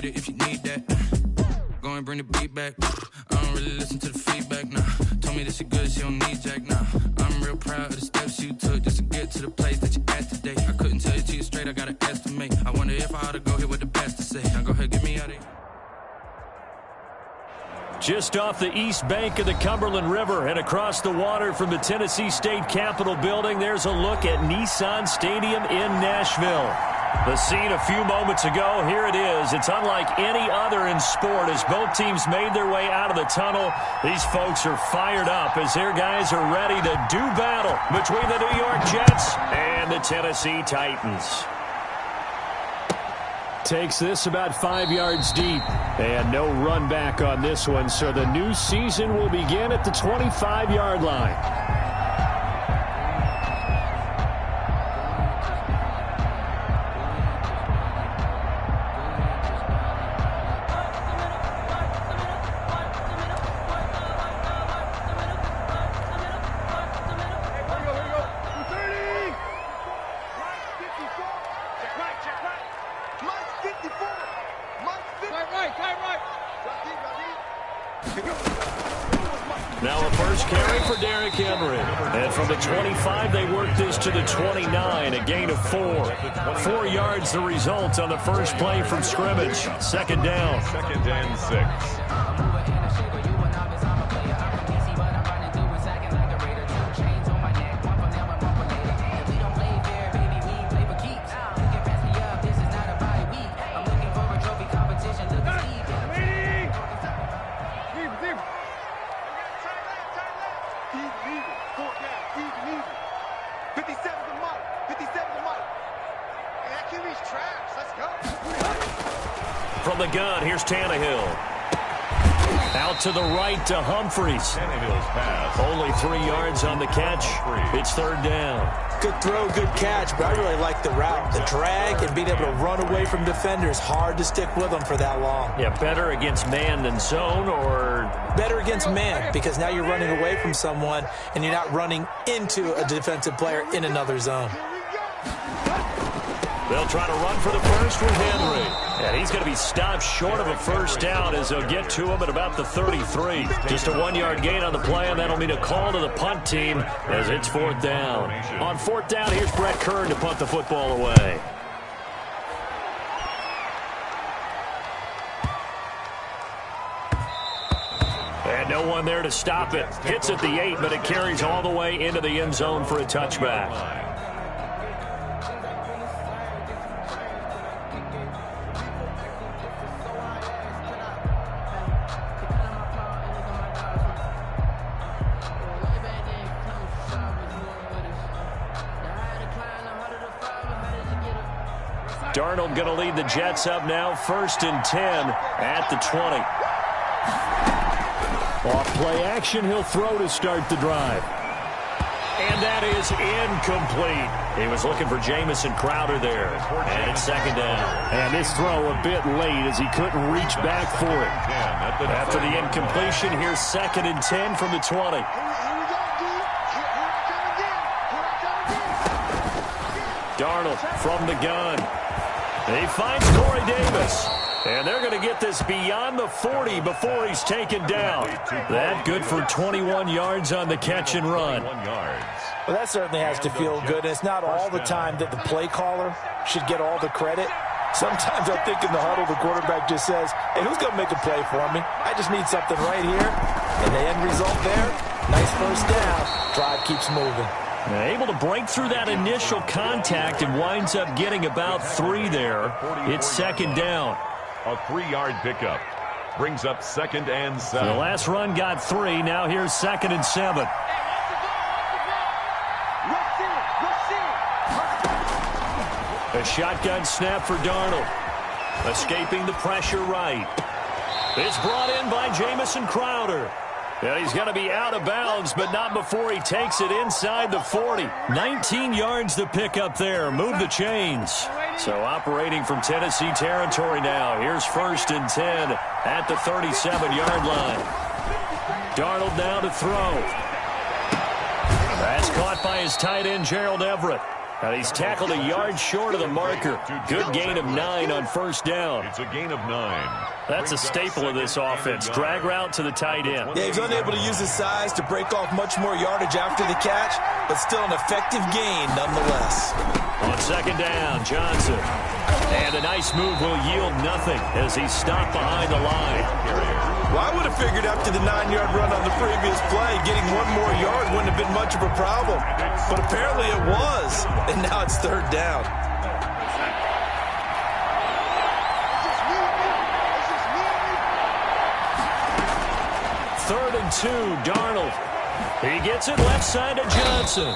with it if you need that. Go and bring the beat back. I don't really listen to the feedback, nah. Told me that she good, she don't need jack, nah. I'm real proud of the steps you took just to get to the place that you're at today. I couldn't tell it to you straight, I gotta estimate. I wonder if I ought to go here with the best to say. Now go ahead, get me out of here. Just off the east bank of the Cumberland River and across the water from the Tennessee State Capitol building, there's a look at Nissan Stadium in Nashville. The scene a few moments ago, here it is. It's unlike any other in sport as both teams made their way out of the tunnel. These folks are fired up as their guys are ready to do battle between the New York Jets and the Tennessee Titans. Takes this about 5 yards deep. And no run back on this one, so the new season will begin at the 25-yard line. Now a first carry for Derrick Henry. And from the 25, they work this to the 29, a gain of 4. 4 yards the result on the first play from scrimmage. Second down. 2nd and 6. From the gun, here's Tannehill. Out to the right to Humphries. Tannehill's pass. Only 3 yards on the catch. It's third down. Good throw, good catch, but I really like the route. The drag and being able to run away from defenders. Hard to stick with them for that long. Yeah, better against man than zone, or? Better against man, because now you're running away from someone and you're not running into a defensive player in another zone. They'll try to run for the first with Henry. And he's going to be stopped short of a first down as they'll get to him at about the 33. Just a 1-yard gain on the play, and that'll mean a call to the punt team as it's fourth down. On fourth down, here's Brett Kern to punt the football away. And no one there to stop it. Hits at the 8, but it carries all the way into the end zone for a touchback. Darnold going to lead the Jets up now, 1st and 10 at the 20. Off play action, he'll throw to start the drive. And that is incomplete. He was looking for Jamison Crowder there. And it's second down. And this throw a bit late as he couldn't reach back for it. After the incompletion, here's 2nd and 10 from the 20. Darnold from the gun. He finds Corey Davis. And they're going to get this beyond the 40 before he's taken down. That good for 21 yards on the catch and run. Well, that certainly has to feel good. It's not all the time that the play caller should get all the credit. Sometimes I think in the huddle, the quarterback just says, hey, who's going to make a play for me? I just need something right here. And the end result there, nice first down. Drive keeps moving. Able to break through that initial contact and winds up getting about 3 there. It's second down. A 3-yard pickup. Brings up 2nd and 7. The last run got 3. Now here's 2nd and 7. A shotgun snap for Darnold. Escaping the pressure right. It's brought in by Jamison Crowder. And he's going to be out of bounds, but not before he takes it inside the 40. 19 yards to pick up there. Move the chains. So operating from Tennessee territory now. Here's 1st and 10 at the 37-yard line. Darnold now to throw. That's caught by his tight end, Gerald Everett. He's tackled a yard short of the marker. Good gain of 9 on first down. It's a gain of 9. That's a staple of this offense. Drag route to the tight end. Yeah, he's unable to use his size to break off much more yardage after the catch, but still an effective gain nonetheless. On second down, Johnson. And a nice move will yield nothing as he's stopped behind the line. Well, I would have figured after the 9-yard run on the previous play, getting one more yard wouldn't have been much of a problem. But apparently it was, and now it's third down. Third and 2, Darnold. He gets it left side to Johnson.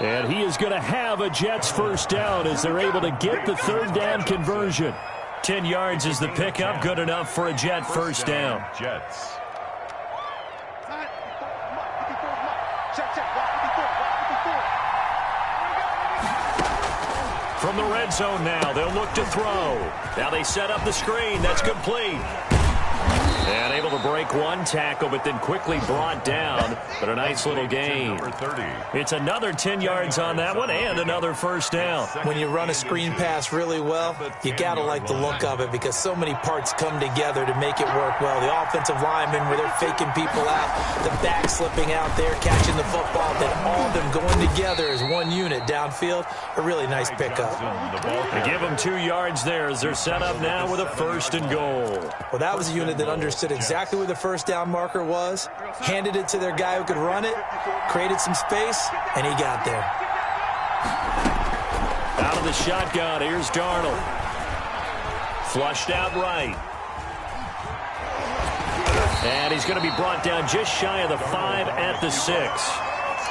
And he is going to have a Jets first down as they're able to get the third down conversion. 10 yards is the pickup, good enough for a Jet first down. Jets. From the red zone now, they'll look to throw. Now they set up the screen. That's complete. And able to break one tackle, but then quickly brought down. But a nice little gain. It's another 10 yards on that one and another first down. When you run a screen pass really well, you got to like the look of it because so many parts come together to make it work well. The offensive linemen, where they're faking people out, the back slipping out there, catching the football, then all of them going together as one unit downfield. A really nice pickup. They give them 2 yards there as they're set up now with a first and goal. Well, that was a unit that understood exactly where the first down marker was, handed it to their guy who could run it, created some space, and he got there. Out of the shotgun, here's Darnold. Flushed out right. And he's going to be brought down just shy of the 5 at the 6.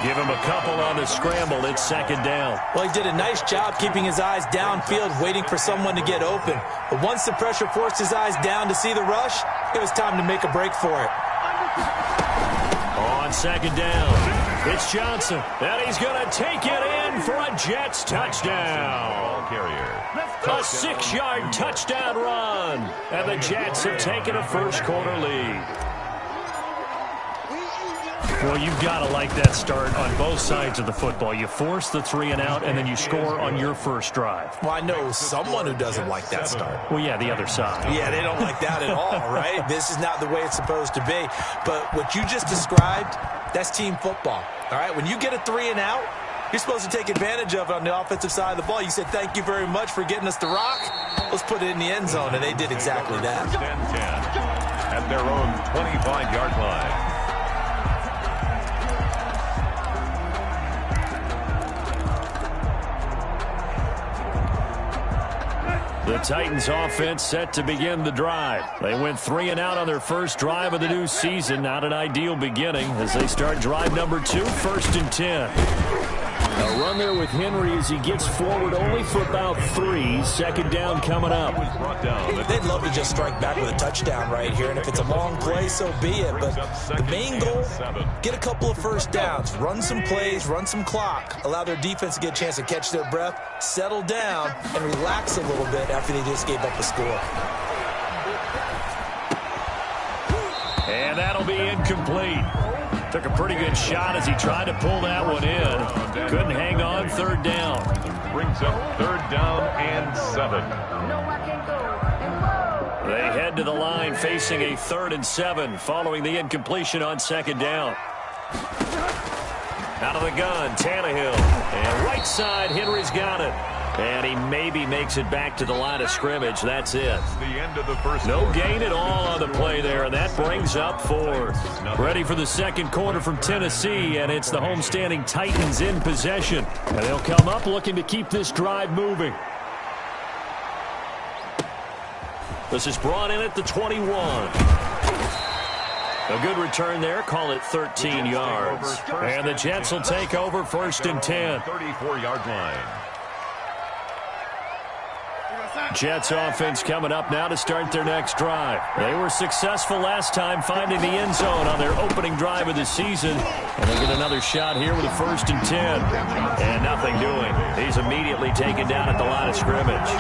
Give him a couple on the scramble. It's second down. Well, he did a nice job keeping his eyes downfield, waiting for someone to get open. But once the pressure forced his eyes down to see the rush, it was time to make a break for it. On second down, it's Johnson. And he's going to take it in for a Jets touchdown. A 6-yard touchdown run. And the Jets have taken a first quarter lead. Well, you've got to like that start on both sides of the football. You force the 3 and out, and then you score on your first drive. Well, I know someone who doesn't like that start. Well, yeah, the other side. Yeah, they don't like that at all, right? This is not the way it's supposed to be. But what you just described, that's team football, all right? When you get a 3 and out, you're supposed to take advantage of it on the offensive side of the ball. You said, thank you very much for getting us the rock. Let's put it in the end zone, and they did exactly that. 10-10 at their own 25-yard line. The Titans offense set to begin the drive. They went 3 and out on their first drive of the new season. Not an ideal beginning as they start drive number 2, first and 10. A run there with Henry as he gets forward only for about 3. Second down coming up. They'd love to just strike back with a touchdown right here, and if it's a long play, so be it. But the main goal, get a couple of first downs, run some plays, run some clock, allow their defense to get a chance to catch their breath, settle down, and relax a little bit after they just gave up a score. And that'll be incomplete. Took a pretty good shot as he tried to pull that one in. Couldn't hang on, third down. Brings up third down and 7. They head to the line facing a 3rd and 7 following the incompletion on second down. Out of the gun, Tannehill. And right side, Henry's got it. And he maybe makes it back to the line of scrimmage. That's it. The end of the first no quarter. gain at all on the play there, and that brings up 4th. Ready for the second quarter from Tennessee, and it's the homestanding Titans in possession. And they'll come up looking to keep this drive moving. This is brought in at the 21. A good return there. Call it 13 yards. And the Jets will take over first and 10. 34-yard line. Jets offense coming up now to start their next drive. They were successful last time finding the end zone on their opening drive of the season. And they get another shot here with a first and 10. And nothing doing. He's immediately taken down at the line of scrimmage.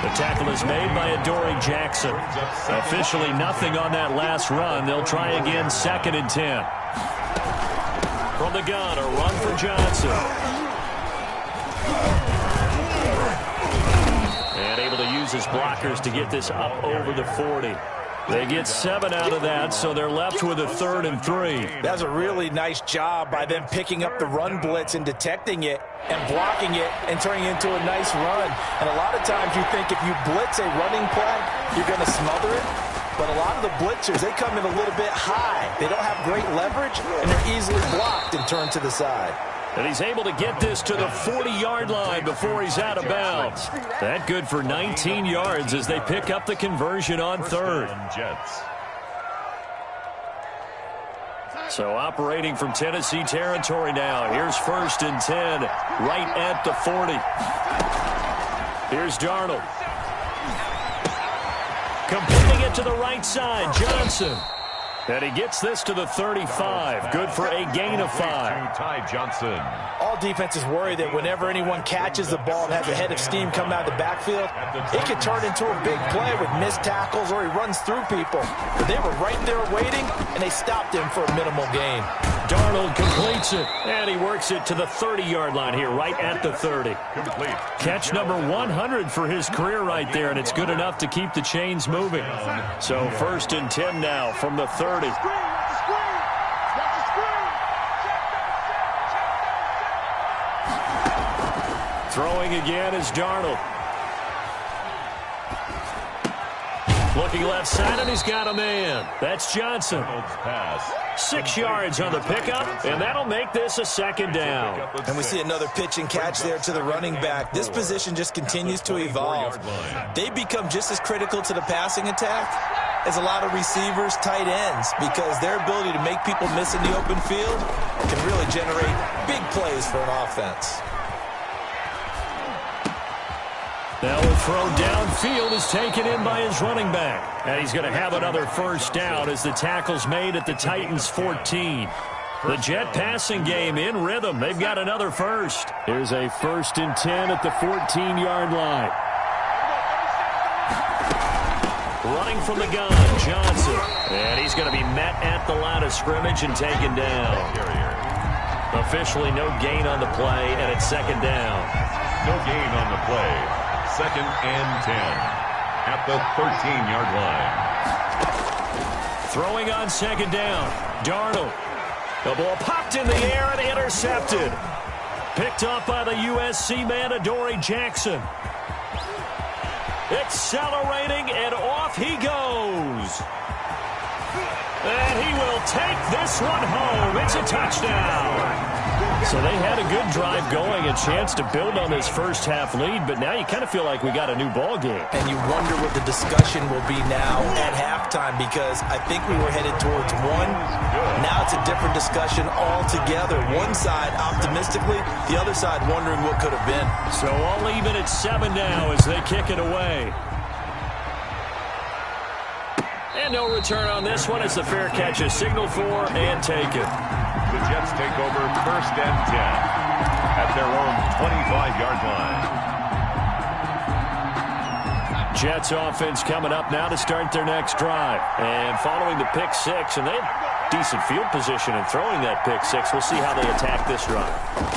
The tackle is made by Adoree Jackson. Officially nothing on that last run. They'll try again, 2nd and 10. From the gun, a run for Johnson. And able to use his blockers to get this up over the 40. They get 7 out of that, so they're left with a 3rd and 3. That's a really nice job by them picking up the run blitz and detecting it and blocking it and turning it into a nice run. And a lot of times you think if you blitz a running play, you're going to smother it. But a lot of the blitzers, they come in a little bit high. They don't have great leverage, and they're easily blocked and turned to the side. And he's able to get this to the 40-yard line before he's out of bounds. That good for 19 yards as they pick up the conversion on 3rd. Jets. So operating from Tennessee territory now. Here's 1st and 10, right at the 40. Here's Darnold. Completing it to the right side, Johnson. And he gets this to the 35. Good for a gain of 5. Ty Johnson. All defenses worry that whenever anyone catches the ball and has a head of steam coming out of the backfield, it can turn into a big play with missed tackles or he runs through people. But they were right there waiting, and they stopped him for a minimal gain. Darnold completes it, and he works it to the 30-yard line here, right at the 30. Complete. Catch number 100 for his career right there, and it's good enough to keep the chains moving. So 1st and 10 now from the 30. Throwing again is Darnold. Looking left side, and he's got a man. That's Johnson. Pass. 6 yards on the pickup, and that'll make this a 2nd down. And we see another pitch and catch there to the running back. This position just continues to evolve. They become just as critical to the passing attack as a lot of receivers, tight ends, because their ability to make people miss in the open field can really generate big plays for an offense. Now the throw downfield is taken in by his running back. And he's going to have another 1st down as the tackle's made at the Titans' 14. The Jet passing game in rhythm. They've got another 1st. Here's a 1st and 10 at the 14-yard line. Running from the gun, Johnson. And he's going to be met at the line of scrimmage and taken down. Officially no gain on the play, and it's 2nd down. No gain on the play. 2nd and 10 at the 13-yard line. Throwing on 2nd down. Darnold. The ball popped in the air and intercepted. Picked off by the USC man, Adoree Jackson. Accelerating, and off he goes. And he will take this one home. It's a touchdown. So they had a good drive going, a chance to build on this first half lead, but now you kind of feel like we got a new ball game. And you wonder what the discussion will be now at halftime, because I think we were headed towards one. Now it's a different discussion altogether. One side optimistically, the other side wondering what could have been. So all even at 7 now as they kick it away. And no return on this one as the fair catch is signaled for and taken. The Jets take over 1st and 10 at their own 25-yard line. Jets offense coming up now to start their next drive. And following the pick 6, and they have decent field position in throwing that pick 6. We'll see how they attack this drive.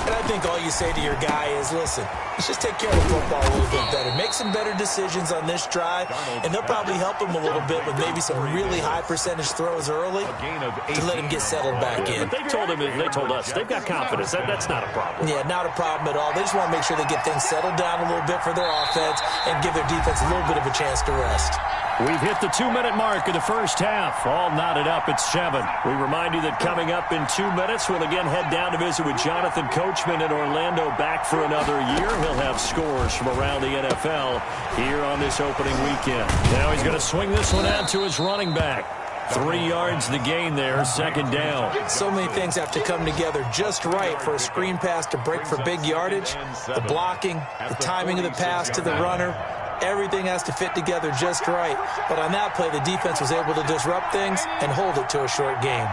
And I think all you say to your guy is, listen, let's just take care of the football a little bit better. Make some better decisions on this drive, and they'll probably help him a little bit with maybe some really high percentage throws early to let him get settled back in. But they told us they've got confidence. That's not a problem. Yeah, not a problem at all. They just want to make sure they get things settled down a little bit for their offense and give their defense a little bit of a chance to rest. We've hit the 2-minute mark of the first half. All knotted up at 7. We remind you that coming up in 2 minutes, we'll again head down to visit with Jonathan Coachman in Orlando, back for another year. He'll have scores from around the NFL here on this opening weekend. Now he's going to swing this one out to his running back. 3 yards the gain there, 2nd down. So many things have to come together just right for a screen pass to break for big yardage. The blocking, the timing of the pass to the runner. Everything has to fit together just right. But on that play, the defense was able to disrupt things and hold it to a short game.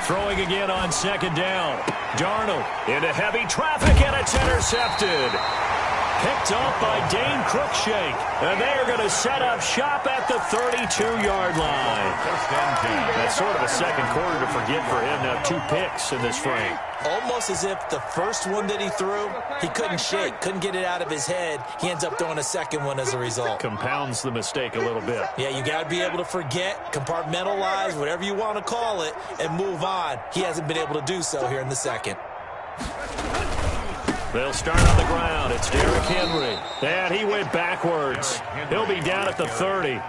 Throwing again on 2nd down. Darnold into heavy traffic, and it's intercepted. picked off by Dane Cruikshank. And they are going to set up shop at the 32-yard line. That's sort of a second quarter to forget for him. Now 2 picks in this frame. Almost as if the first one that he threw, he couldn't shake, couldn't get it out of his head. He ends up throwing a second one as a result. Compounds the mistake a little bit. Yeah, you got to be able to forget, compartmentalize, whatever you want to call it, and move on. He hasn't been able to do so here in the second. They'll start on the ground. It's Derrick Henry. And he went backwards. He'll be down at the 30.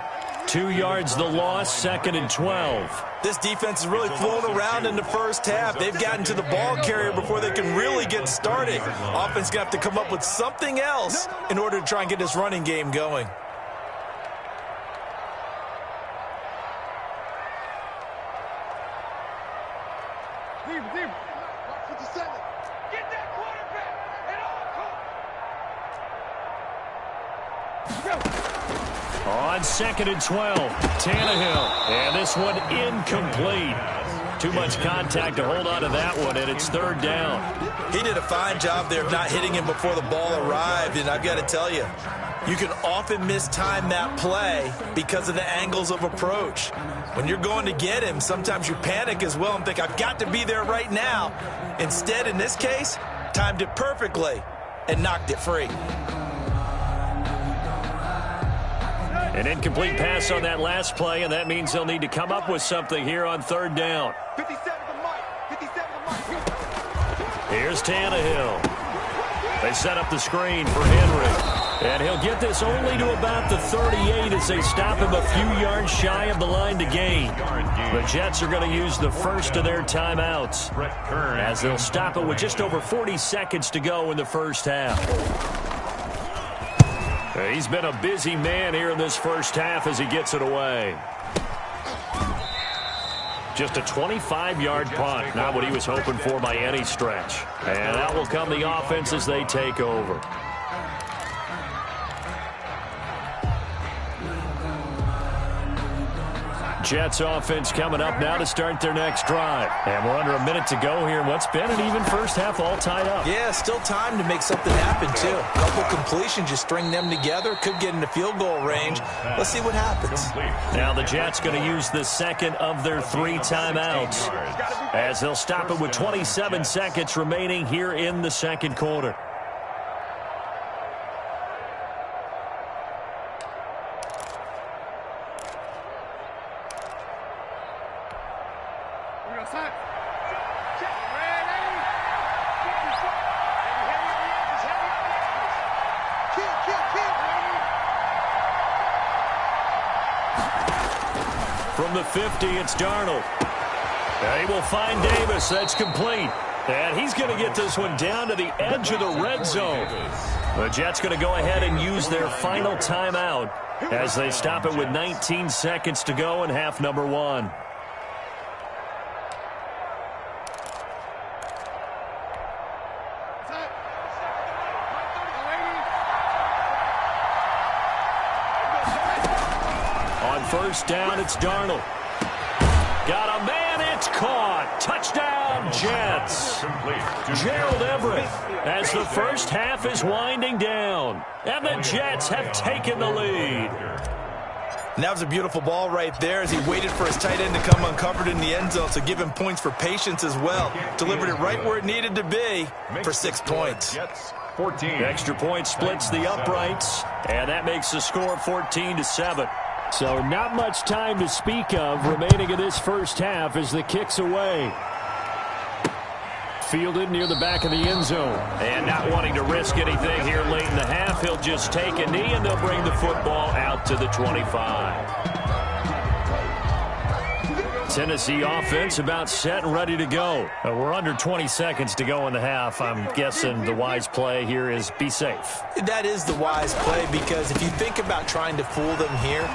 2 yards the loss, 2nd and 12. This defense is really flown around in the first half. They've gotten to the ball carrier before they can really get started. Offense going to have to come up with something else in order to try and get this running game going. On 2nd and 12, Tannehill. And this one incomplete. Too much contact to hold on to that one, and it's 3rd down. He did a fine job there of not hitting him before the ball arrived, and I've got to tell you, you can often mistime that play because of the angles of approach. When you're going to get him, sometimes you panic as well and think, I've got to be there right now. Instead, in this case, timed it perfectly and knocked it free. An incomplete pass on that last play, and that means they'll need to come up with something here on 3rd down. 57 to Mike. 57 to Mike. Here's Tannehill. They set up the screen for Henry. And he'll get this only to about the 38 as they stop him a few yards shy of the line to gain. The Jets are going to use the first of their timeouts as they'll stop it with just over 40 seconds to go in the first half. He's been a busy man here in this first half as he gets it away. Just a 25-yard punt, not what he was hoping for by any stretch. And that will come the offense as they take over. Jets offense coming up now to start their next drive. And we're under a minute to go here. What's been an even first half all tied up. Yeah, still time to make something happen, too. A couple completions, you string them together, could get into field goal range. Let's see what happens. Now the Jets going to use the second of their 3 timeouts as they'll stop it with 27 seconds remaining here in the second quarter. From the 50, it's Darnold. They will find Davis. That's complete. And he's going to get this one down to the edge of the red zone. The Jets going to go ahead and use their final timeout as they stop it with 19 seconds to go in half number 1. First down, it's Darnold. Got a man, it's caught. Touchdown, Jets. Gerald Everett as the first half is winding down. And the Jets have taken the lead. And that was a beautiful ball right there as he waited for his tight end to come uncovered in the end zone, so give him points for patience as well. Delivered it right where it needed to be for 6 points. 14. Extra point splits the uprights, and that makes the score 14-7. So not much time to speak of remaining in this first half as the kick's away. Fielded near the back of the end zone. And not wanting to risk anything here late in the half, he'll just take a knee and they'll bring the football out to the 25. Tennessee offense about set and ready to go. We're under 20 seconds to go in the half. I'm guessing the wise play here is be safe. That is the wise play because if you think about trying to fool them here,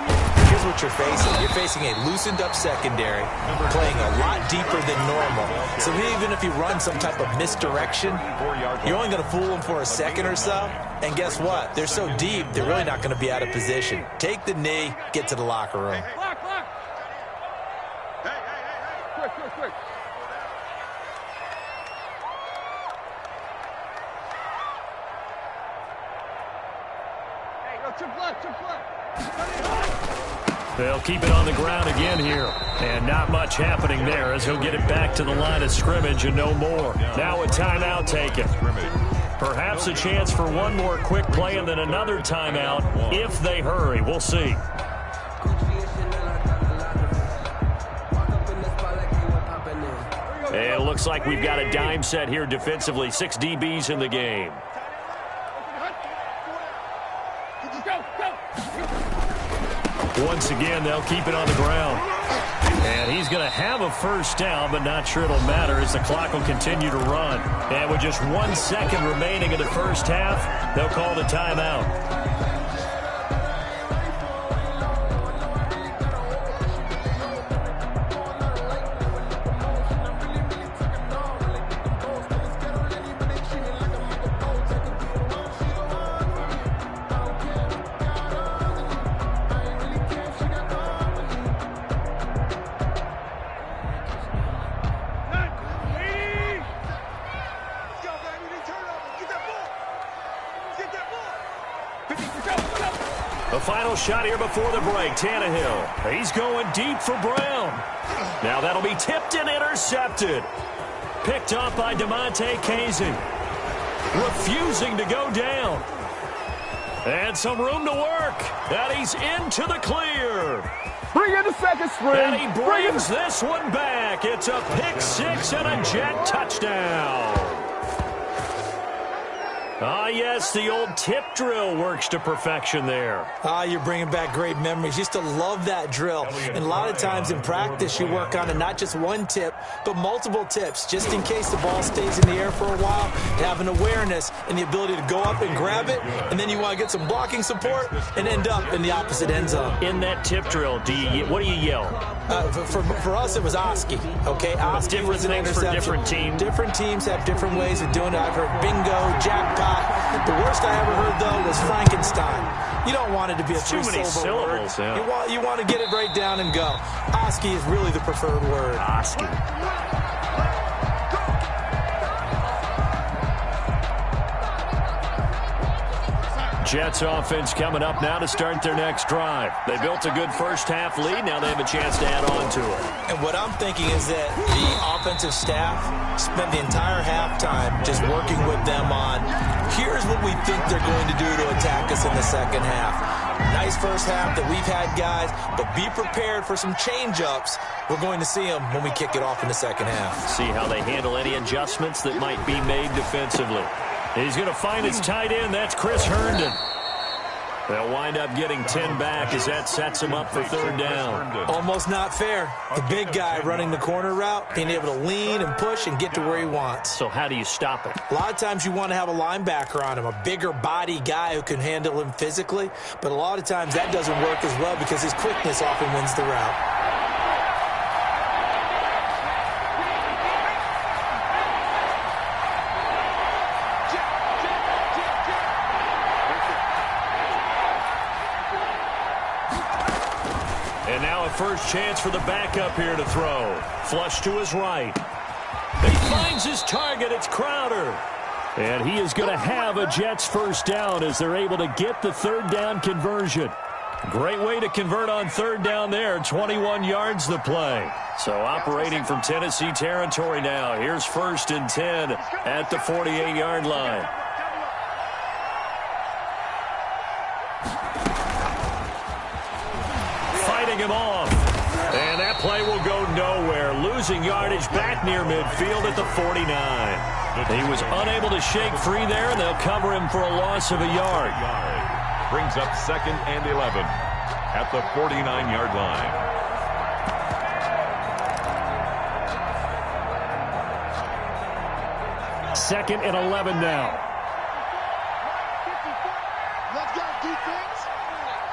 here's what you're facing. You're facing a loosened up secondary, playing a lot deeper than normal. So even if you run some type of misdirection, you're only going to fool them for a second or so. And guess what? They're so deep, they're really not going to be out of position. Take the knee, get to the locker room. Quick. They'll keep it on the ground again here. And not much happening there as he'll get it back to the line of scrimmage and no more. Now a timeout taken. Perhaps a chance for one more quick play and then another timeout if they hurry. We'll see. And it looks like we've got a dime set here defensively. 6 DBs in the game. Once again, they'll keep it on the ground. And he's going to have a first down, but not sure it'll matter as the clock will continue to run. And with just 1 second remaining in the first half, they'll call the timeout. The final shot here before the break. Tannehill. He's going deep for Brown. Now that'll be tipped and intercepted. Picked up by DeMonte Casey. Refusing to go down. And some room to work. And he's into the clear. Bring in the second string. And he brings this one back. It's a pick six and a Jet touchdown. Ah, yes, the old tip drill works to perfection there. Ah, you're bringing back great memories. Used to love that drill. And a lot of times in practice, you work on it, not just one tip, but multiple tips, just in case the ball stays in the air for a while. Have an awareness and the ability to go up and grab it, and then you want to get some blocking support and end up in the opposite end zone. In that tip drill, what do you yell? For us, it was Oski. Okay, Oski different was an things interception. for different teams. Different teams have different ways of doing it. I've heard bingo, jackpot. The worst I ever heard, though, was Frankenstein. You don't want it to be a too many syllables. Yeah. You want to get it right down and go. Oski is really the preferred word. Oski. Jets offense coming up now to start their next drive. They built a good first half lead. Now they have a chance to add on to it. And what I'm thinking is that the offensive staff spent the entire halftime just working with them on, here's what we think they're going to do to attack us in the second half. Nice first half that we've had, guys, but be prepared for some change-ups. We're going to see them when we kick it off in the second half. See how they handle any adjustments that might be made defensively. He's going to find his tight end. That's Chris Herndon. They'll wind up getting 10 back as that sets him up for third down. Almost not fair. The big guy running the corner route, being able to lean and push and get to where he wants. So how do you stop it? A lot of times you want to have a linebacker on him, a bigger body guy who can handle him physically. But a lot of times that doesn't work as well because his quickness often wins the route. And now a first chance for the backup here to throw. Flush to his right. He finds his target. It's Crowder. And he is going to have a Jets first down as they're able to get the third down conversion. Great way to convert on third down there. 21 yards the play. So operating from Tennessee territory now. Here's 1st and 10 at the 48-yard line. Him off. And that play will go nowhere. Losing yardage back near midfield at the 49. He was unable to shake free there, and they'll cover him for a loss of a yard. Brings up 2nd and 11 at the 49-yard line. Second and 11 now. Let's go, defense.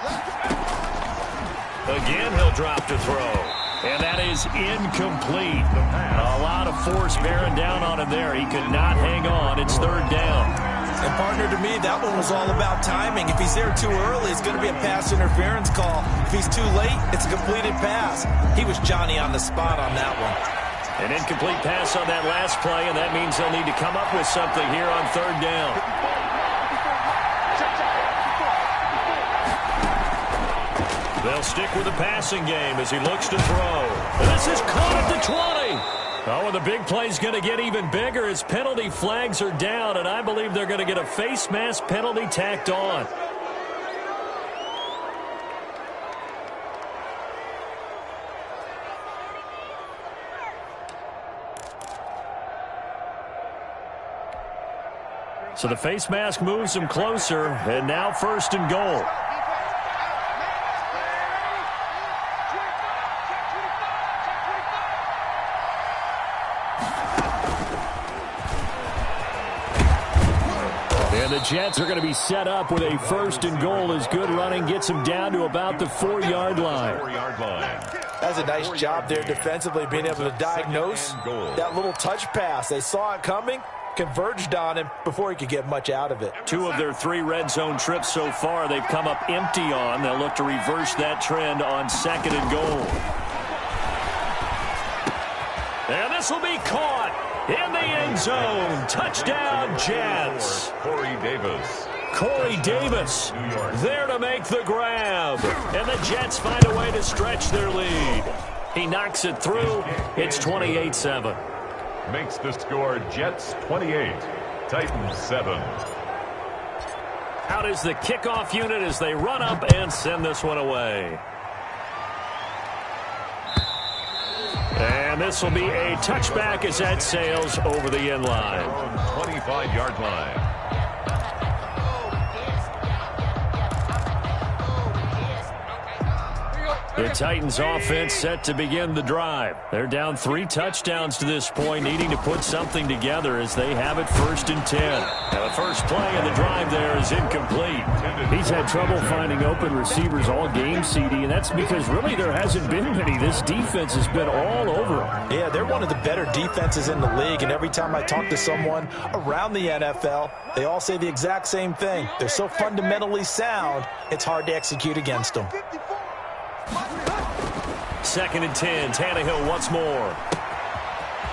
Let's go. Again, he'll drop to throw. And that is incomplete. A lot of force bearing down on him there. He could not hang on. It's third down. And, partner, to me, that one was all about timing. If he's there too early, it's going to be a pass interference call. If he's too late, it's a completed pass. He was Johnny on the spot on that one. An incomplete pass on that last play, and that means they'll need to come up with something here on third down. They'll stick with the passing game as he looks to throw. And this is caught at the 20. Oh, and the big play's going to get even bigger as penalty flags are down, and I believe they're going to get a face mask penalty tacked on. So the face mask moves him closer, and now 1st and goal. And the Jets are going to be set up with a 1st and goal as good running gets them down to about the 4-yard line. That's a nice job there defensively, being able to diagnose that little touch pass. They saw it coming, converged on him before he could get much out of it. 2 of their 3 red zone trips so far they've come up empty on. They'll look to reverse that trend on 2nd and goal. And this will be caught in the end zone. Touchdown, Jets. Corey Davis there to make the grab. And the Jets find a way to stretch their lead. He knocks it through. It's 28-7. Makes the score Jets 28, Titans 7. Out is the kickoff unit as they run up and send this one away. And this will be a touchback as that sails over the end line. 25-yard line. The Titans offense set to begin the drive. They're down 3 touchdowns to this point, needing to put something together as they have it 1st and 10. Now the first play of the drive there is incomplete. He's had trouble finding open receivers all game, CD, and that's because really there hasn't been many. This defense has been all over them. Yeah, they're one of the better defenses in the league, and every time I talk to someone around the NFL, they all say the exact same thing. They're so fundamentally sound, it's hard to execute against them. 2nd and 10. Tannehill once more.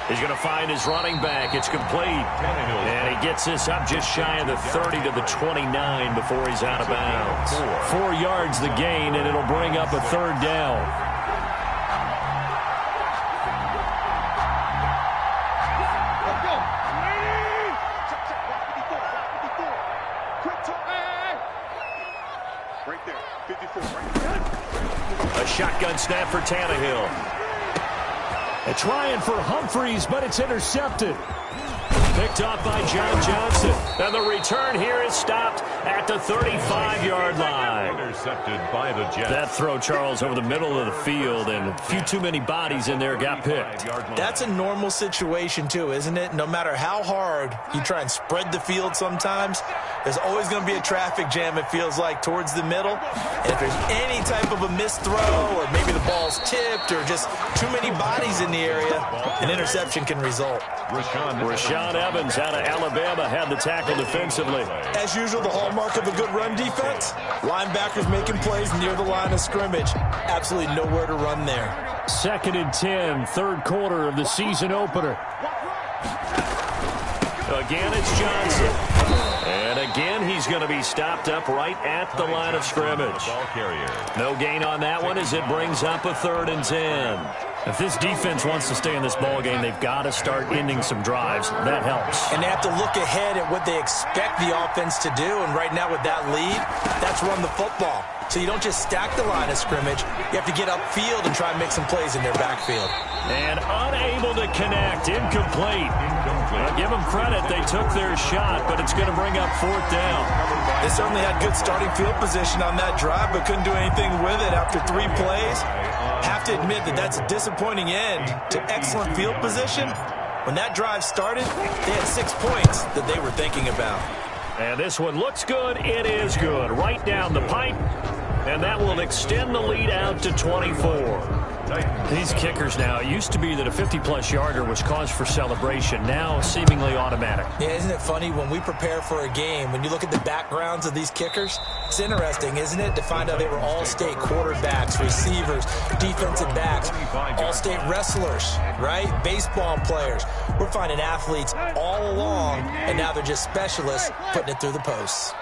He's going to find his running back. It's complete. And he gets this up just shy of the 30 to the 29 before he's out of bounds. 4 yards the gain, and it'll bring up a 3rd down. Right there, 54, right there. A shotgun snap for Tannehill. They're trying for Humphreys, but it's intercepted. Picked off by John Johnson. And the return here is stopped at the 35-yard line. Intercepted by the Jets. That throw, Charles, over the middle of the field, and a few too many bodies in there got picked. That's a normal situation, too, isn't it? No matter how hard you try and spread the field sometimes, there's always going to be a traffic jam, it feels like, towards the middle. And if there's any type of a missed throw, or maybe the ball's tipped, or just too many bodies in the area, an interception can result. Rashaan Evans out of Alabama had the tackle defensively. As usual, the hallmark of a good run defense, linebackers making plays near the line of scrimmage. Absolutely nowhere to run there. 2nd and 10, 3rd quarter of the season opener. Again, it's Johnson. And again, he's going to be stopped up right at the line of scrimmage. No gain on that one as it brings up a 3rd and 10. If this defense wants to stay in this ball game, they've got to start ending some drives. That helps. And they have to look ahead at what they expect the offense to do. And right now with that lead, that's run the football. So you don't just stack the line of scrimmage. You have to get upfield and try and make some plays in their backfield. And unable to connect. Incomplete. Give them credit. They took their shot, but it's going to bring up 4th down. They certainly had good starting field position on that drive, but couldn't do anything with it after 3 plays. Have to admit that that's a disappointing end to excellent field position. When that drive started, they had 6 points that they were thinking about. And this one looks good. It is good. Right down the pipe. And that will extend the lead out to 24. These kickers now, it used to be that a 50-plus yarder was cause for celebration. Now seemingly automatic. Yeah, isn't it funny when we prepare for a game, when you look at the backgrounds of these kickers, it's interesting, isn't it, to find out they were all-state quarterbacks, receivers, defensive backs, all-state wrestlers, right? Baseball players. We're finding athletes all along, and now they're just specialists putting it through the posts.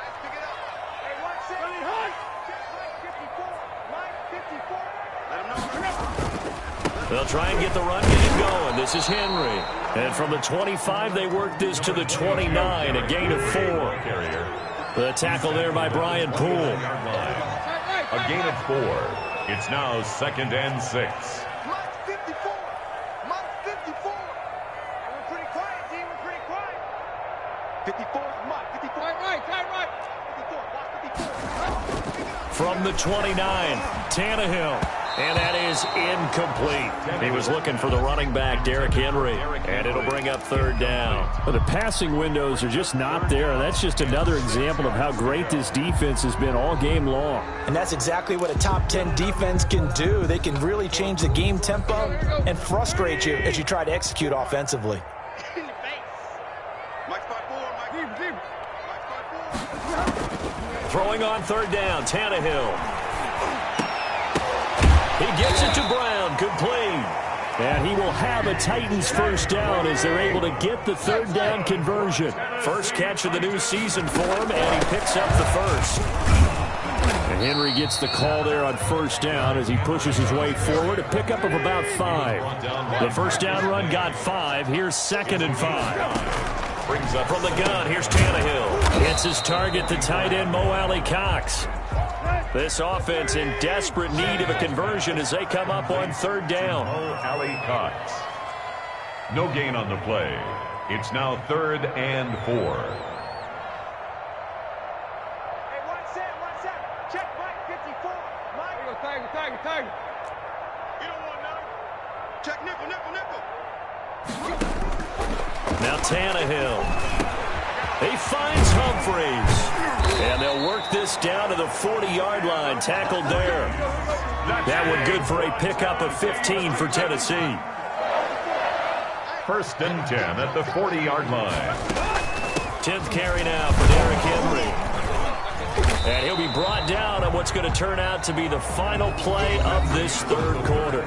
They'll try and get the run game going. This is Henry. And from the 25, they work this to the 29, a gain of 4. The tackle there by Brian Poole. A gain of 4. It's now 2nd and 6. Mike 54. Mike 54. We're pretty quiet, team. We're pretty quiet. 54 is Mike. 54. Right. 54. Watch 54. From the 29, Tannehill. And that is incomplete. He was looking for the running back, Derrick Henry. And it'll bring up 3rd down. But the passing windows are just not there. That's just another example of how great this defense has been all game long. And that's exactly what a top 10 defense can do. They can really change the game tempo and frustrate you as you try to execute offensively. In the face. Mike's by 4. Mike. Mike's by 4. Throwing on 3rd down, Tannehill. He gets it to Brown, complete. And he will have a Titans 1st down as they're able to get the 3rd down conversion. First catch of the new season for him, and he picks up the 1st. And Henry gets the call there on 1st down as he pushes his way forward, a pickup of about 5. The 1st down run got 5. Here's 2nd and 5. Brings up from the gun. Here's Tannehill. Hits his target, the tight end, Mo Alley Cox. This offense in desperate need of a conversion as they come up on 3rd down. Mo Alley Cox. No gain on the play. It's now 3rd and 4. Hey, 1 second. Check Mike 54. Mike. Here you go, Tiger. You don't want none. Check nickel. Now Tannehill. He finds Humphreys. And they'll work this down to the 40-yard line. Tackled there. That one good for a pickup of 15 for Tennessee. 1st and 10 at the 40-yard line. 10th carry now for Derrick Henry. And he'll be brought down on what's going to turn out to be the final play of this 3rd quarter.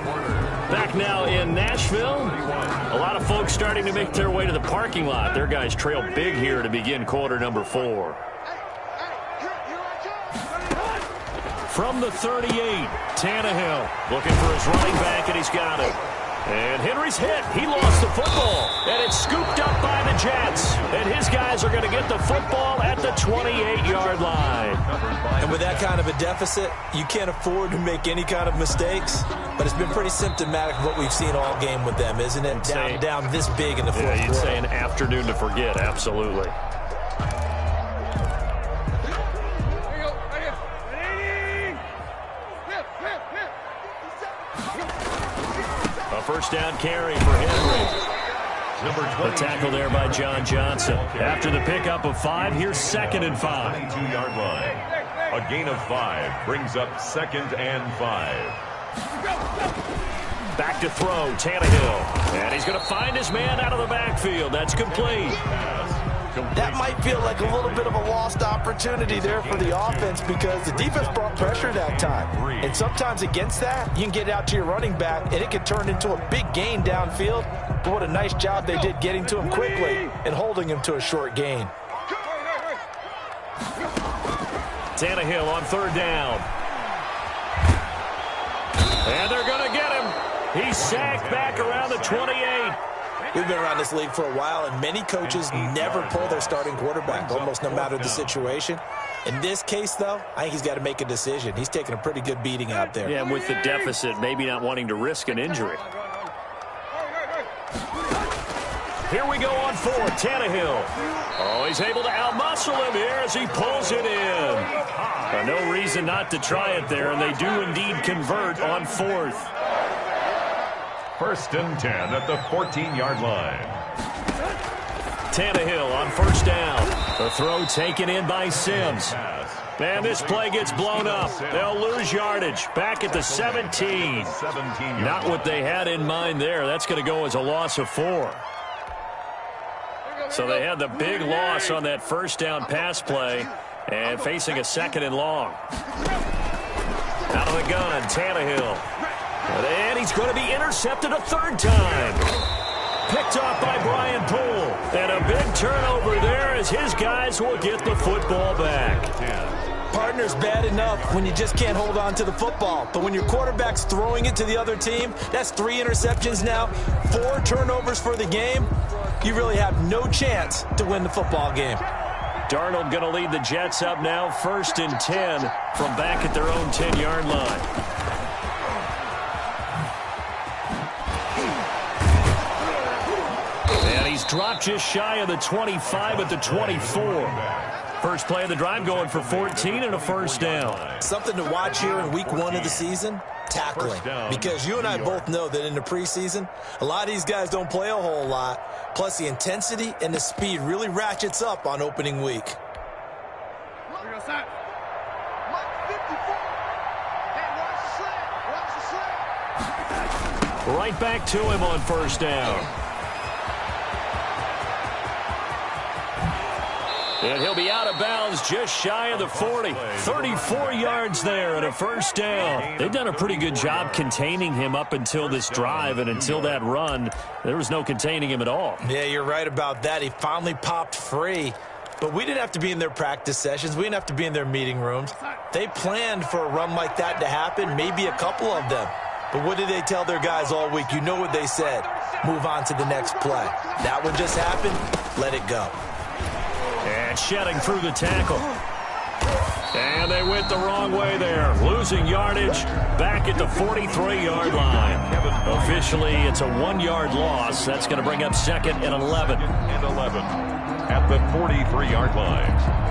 Back now in Nashville. A lot of folks starting to make their way to the parking lot. Their guys trail big here to begin quarter number 4. From the 38, Tannehill looking for his running back, and he's got it. And Henry's hit. He lost the football, and it's scooped up by the Jets. And his guys are going to get the football at the 28-yard line. And with that kind of a deficit, you can't afford to make any kind of mistakes. But it's been pretty symptomatic of what we've seen all game with them, isn't it? Down this big in the 4th quarter. You'd say an afternoon to forget, absolutely. A 1st down carry for Henry. The tackle there by John Johnson. After the pickup of 5, here's 2nd and 5. 22-yard line. A gain of 5 brings up 2nd and 5. Back to throw, Tannehill. And he's going to find his man out of the backfield. That's complete. That might feel like a little bit of a lost opportunity there for the offense because the defense brought pressure that time. And sometimes against that, you can get out to your running back, and it can turn into a big gain downfield. But what a nice job they did getting to him quickly and holding him to a short gain. Tannehill on 3rd down. And they're going to get him. He's sacked back around the 28. We've been around this league for a while, and many coaches never pull their starting quarterback, almost no matter the situation. In this case, though, I think he's got to make a decision. He's taking a pretty good beating out there. Yeah, and with the deficit, maybe not wanting to risk an injury. Here we go on 4th, Tannehill. Oh, he's able to outmuscle him here as he pulls it in. No reason not to try it there, and they do indeed convert on 4th. 1st and 10 at the 14-yard line. Tannehill on 1st down. The throw taken in by Sims. And this play gets blown up. They'll lose yardage. Back at the 17. Not what they had in mind there. That's going to go as a loss of 4. So they had the big loss on that 1st down pass play and facing a 2nd and long. Out of the gun, Tannehill. And he's going to be intercepted a 3rd time. Picked off by Brian Poole. And a big turnover there as his guys will get the football back. partner's bad enough when you just can't hold on to the football. But when your quarterback's throwing it to the other team, that's 3 interceptions now, 4 turnovers for the game. You really have no chance to win the football game. Darnold going to lead the Jets up now, 1st and 10 from back at their own 10-yard line. And he's dropped just shy of the 25 at the 24. First play of the drive going for 14 and a first down. Something to watch here in week 1 of the season, tackling. Because you and I both know that in the preseason, a lot of these guys don't play a whole lot. Plus, the intensity and the speed really ratchets up on opening week. Right back to him on first down. And he'll be out of bounds just shy of the 40. 34 yards there and a first down. They've done a pretty good job containing him up until this drive, and until that run, there was no containing him at all. Yeah, you're right about that. He finally popped free. But we didn't have to be in their practice sessions. We didn't have to be in their meeting rooms. They planned for a run like that to happen, maybe a couple of them. But what did they tell their guys all week? You know what they said. Move on to the next play. That one just happened. Let it go. And shedding through the tackle. And they went the wrong way there. Losing yardage back at the 43-yard line. Officially, it's a 1-yard loss. That's going to bring up 2nd and 11. And 11 at the 43-yard line.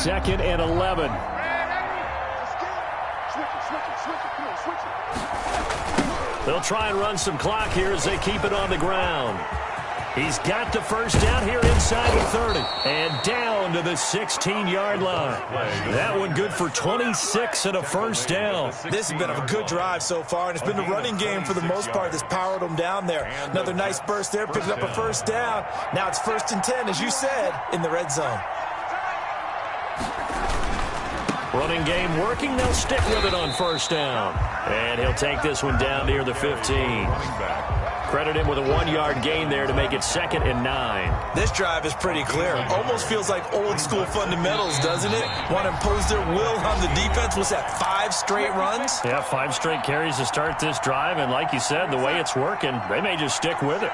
Second and 11. They'll try and run some clock here as they keep it on the ground. He's got the first down here inside the 30. And down to the 16-yard line. That one good for 26 and a first down. This has been a good drive so far, and it's been the running game for the most part that's powered them down there. Another nice burst there, picking up a first down. Now it's 1st and 10, as you said, in the red zone. Running game working. They'll stick with it on first down. And he'll take this one down near the 15. Credit him with a 1-yard gain there to make it 2nd and 9. This drive is pretty clear. Almost feels like old school fundamentals, doesn't it? Want to impose their will on the defense. Was that 5 straight runs? Yeah, 5 straight carries to start this drive. And like you said, the way it's working, they may just stick with it.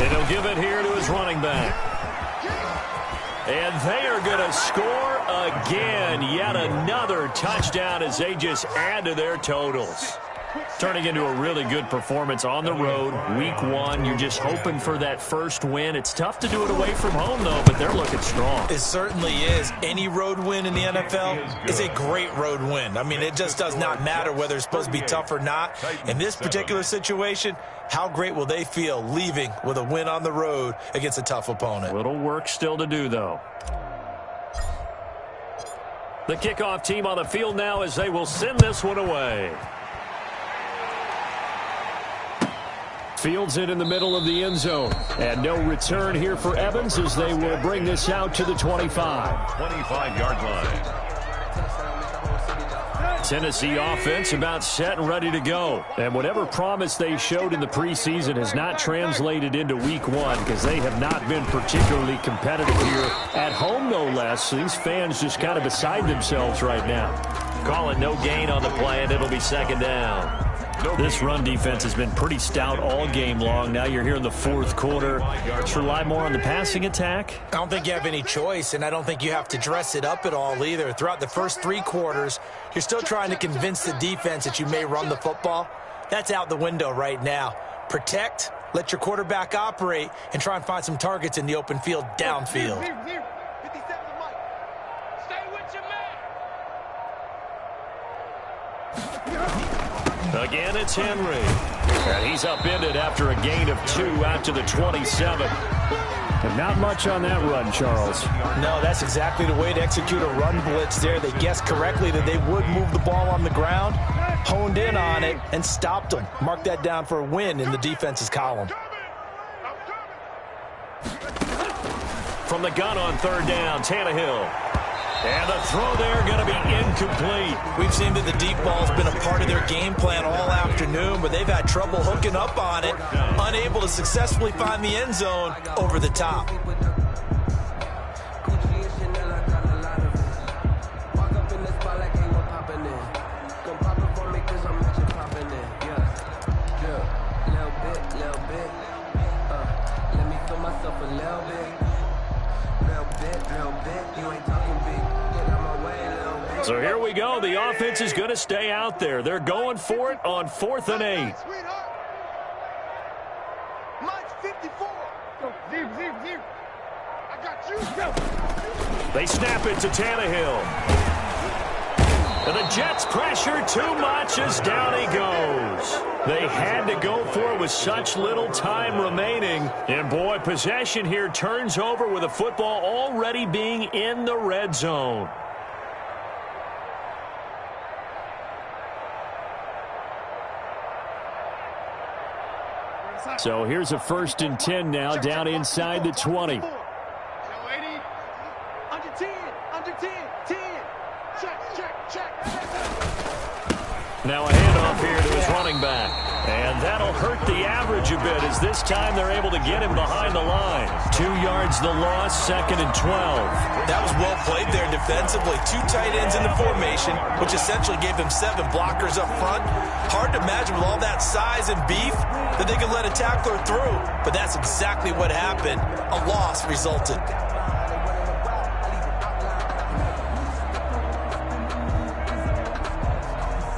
And he'll give it here to his running back. And they are going to score again. Yet another touchdown as they just add to their totals. Turning into a really good performance on the road. Week 1, you're just hoping for that first win. It's tough to do it away from home, though, but they're looking strong. It certainly is. Any road win in the NFL is a great road win. I mean, it just does not matter whether it's supposed to be tough or not. In this particular situation, how great will they feel leaving with a win on the road against a tough opponent? Little work still to do, though. The kickoff team on the field now as they will send this one away. Fields it in the middle of the end zone. And no return here for Evans as they will bring this out to the 25. 25-yard line. Tennessee offense about set and ready to go. And whatever promise they showed in the preseason has not translated into week 1 because they have not been particularly competitive here at home, no less. So these fans just kind of beside themselves right now. Call it no gain on the play, and it'll be 2nd down. This run defense has been pretty stout all game long. Now you're here in the 4th quarter. Let's rely more on the passing attack. I don't think you have any choice, and I don't think you have to dress it up at all either. Throughout the first 3 quarters, you're still trying to convince the defense that you may run the football. That's out the window right now. Protect, let your quarterback operate, and try and find some targets in the open field downfield. Again, it's Henry. And he's upended after a gain of 2 out to the 27. And not much on that run, Charles. No, that's exactly the way to execute a run blitz there. They guessed correctly that they would move the ball on the ground, honed in on it, and stopped them. Mark that down for a win in the defense's column. from the gun on third down. Tannehill. And the throw there going to be incomplete. We've seen that the deep ball has been a part of their game plan all afternoon, but they've had trouble hooking up on it, unable to successfully find the end zone over the top. So here we go. The offense is going to stay out there. They're going for it on 4th and 8. Mike's 54. Zero. I got you. They snap it to Tannehill. And the Jets pressure too much as down he goes. They had to go for it with such little time remaining. And, boy, possession here turns over with the football already being in the red zone. So here's a 1st and 10 now, down inside the 20. Under 10, under 10, 10. Check. Now a handoff here to his running back. And that'll hurt the average a bit as this time they're able to get him behind the line. 2 yards the loss, 2nd and 12. That was well played there defensively. 2 tight ends in the formation, which essentially gave them 7 blockers up front. Hard to imagine with all that size and beef that they could let a tackler through. But that's exactly what happened. A loss resulted.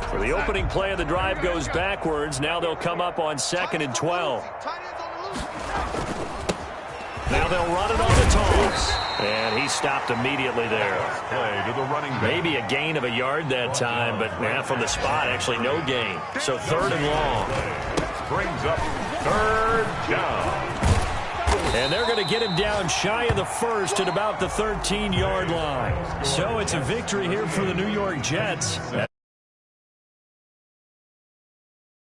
For the opening play of the drive goes backwards. Now they'll come up on 2nd and 12. Now they'll run it on the toss. And he stopped immediately there. Play to the running back. Maybe a gain of a yard that time, but from the spot, actually no gain. So 3rd and long. Brings up 3rd down. And they're going to get him down shy of the 1st at about the 13-yard line. So it's a victory here for the New York Jets.